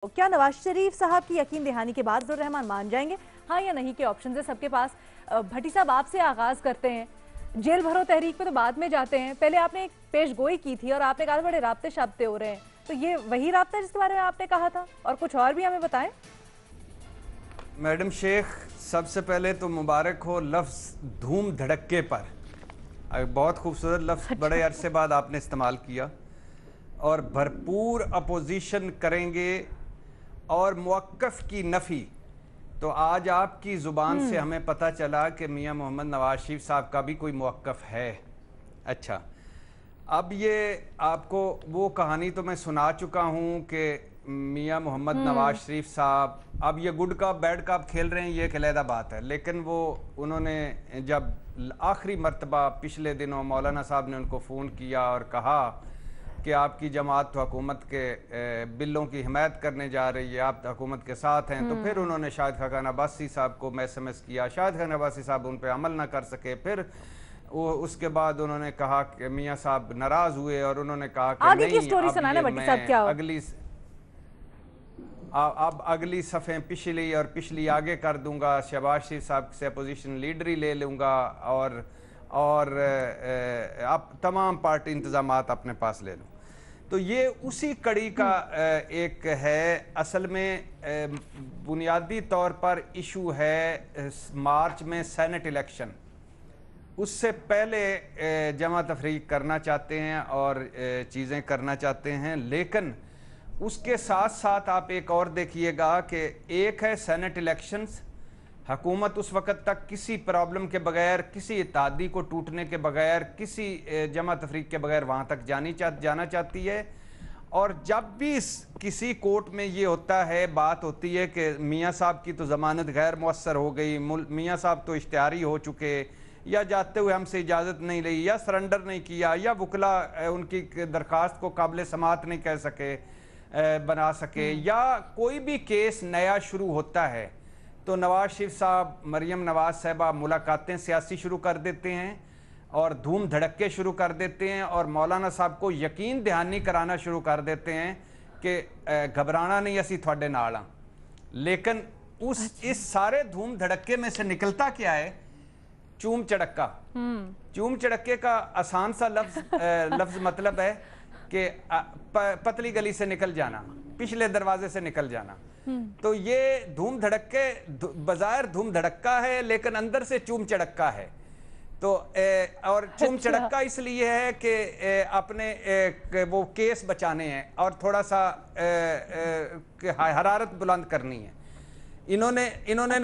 क्या नवाज शरीफ साहब की यकीन दहानी के बाद रहमान मान जाएंगे, हाँ या नहीं के ऑप्शन है सबके पास। भट्टी साहब आपसे आगाज करते हैं। जेल भरो तहरीक पे तो बाद में जाते हैं, पहले आपने एक पेश गोई की थी और आपने कहा बड़े राब्ते शाब्ते हो रहे हैं, तो ये वही राब्ता है जिसके बारे में आपने कहा था और कुछ और भी हमें बताएं। मैडम शेख, सबसे पहले तो मुबारक हो लफ्ज़ धूम धड़क्के पर। बहुत खूबसूरत लफ्ज़ बड़े अरसे बाद आपने इस्तेमाल किया और भरपूर अपोजिशन करेंगे और मुवक्कफ़ की नफ़ी। तो आज आपकी ज़ुबान से हमें पता चला कि मियां मोहम्मद नवाज शरीफ साहब का भी कोई मुवक्कफ़ है। अच्छा, अब ये आपको वो कहानी तो मैं सुना चुका हूँ कि मियां मोहम्मद नवाज शरीफ साहब अब ये गुड कप बैड कप खेल रहे हैं, ये एक अलहदा बात है। लेकिन वो उन्होंने जब आखिरी मर्तबा पिछले दिनों मौलाना साहब ने उनको फ़ोन किया और कहा कि आपकी जमात तो हुकूमत के बिलों की हिमायत करने जा रही है, आप हुकूमत के साथ हैं, तो फिर उन्होंने शाहिद खान अब्बासी साहब को SMS किया। शाहिद खान अब्बासी साहब उन पर अमल ना कर सके। फिर वो उसके बाद उन्होंने कहा कि मियाँ साहब नाराज हुए और उन्होंने कहा कि आगे नहीं, की स्टोरी सुनाना भट्टी साहब, क्या अब अगली सफ़ें पिछली और पिछली आगे कर दूंगा, शहबाज शरीफ साहब से अपोजिशन लीडरी ले लूँगा और अब तमाम पार्टी इंतज़ामात अपने पास ले लूँ। तो ये उसी कड़ी का एक है। असल में बुनियादी तौर पर इशू है मार्च में सेनेट इलेक्शन। उससे पहले जमा तफरीक करना चाहते हैं और चीज़ें करना चाहते हैं, लेकिन उसके साथ साथ आप एक और देखिएगा कि एक है सेनेट इलेक्शंस। हुकूमत उस वक़्त तक किसी प्रॉब्लम के बगैर, किसी इत्तेहादी को टूटने के बगैर, किसी जमा तफरीक के बगैर वहाँ तक जाना चाहती है। और जब भी किसी कोर्ट में ये होता है, बात होती है कि मियाँ साहब की तो ज़मानत गैर मुअस्सर हो गई, मियाँ साहब तो इश्तिहारी हो चुके, या जाते हुए हमसे इजाज़त नहीं ली, या सरेंडर नहीं किया, या वकला उनकी दरख्वास्त को काबिल समाअत नहीं कह सके बना सके, या कोई भी केस नया शुरू होता है तो नवाज शरीफ साहब, मरियम नवाज साहबा मुलाकातें सियासी शुरू कर देते हैं और धूम धड़क्के शुरू कर देते हैं और मौलाना साहब को यकीन दहानी कराना शुरू कर देते हैं कि घबराना नहीं, असी थोड़े नाल हां। लेकिन इस सारे धूम धड़क्के में से निकलता क्या है? चूम चड़क्का। चूम चड़क्के का आसान सा लफ्ज मतलब है कि पतली गली से निकल जाना, पिछले दरवाजे से निकल जाना। तो ये धूम धड़क्के बाजार धूम धड़क्का है, लेकिन अंदर से चूम चड़क्का है। तो और चूम चड़क्का इसलिए है कि अपने वो केस बचाने हैं और थोड़ा सा हरारत बुलंद करनी है। इन्होंने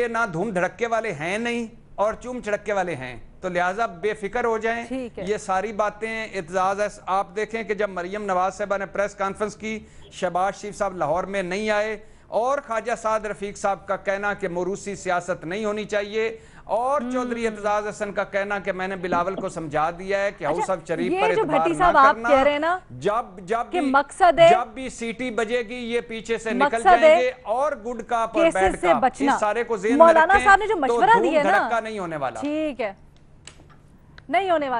ना धूम धड़क्के वाले हैं नहीं और चूम चड़क्के वाले हैं, तो लिहाजा बेफिक्र हो जाएं। ये सारी बातें इत्जाज है। आप देखें कि जब मरियम नवाज साहबा ने प्रेस कॉन्फ्रेंस की, शहबाज शरीफ साहब लाहौर में नहीं आए और ख्वाजा साद रफीक साहब का कहना कि मोरूसी सियासत नहीं होनी चाहिए, और चौधरी एतजाज हसन का कहना कि मैंने बिलावल को समझा दिया है कि हाउस ऑफ शरीफ पर इतबार ना करना। जब भी सीटी बजेगी ये पीछे से निकल जाएंगे और गुड का पर बैड का, इस सारे को ज़हन में रखें। मौलाना साहब ने जो मशवरा दिया है ना, धड़क्का नहीं होने वाला, ठीक है, नहीं होने वाला।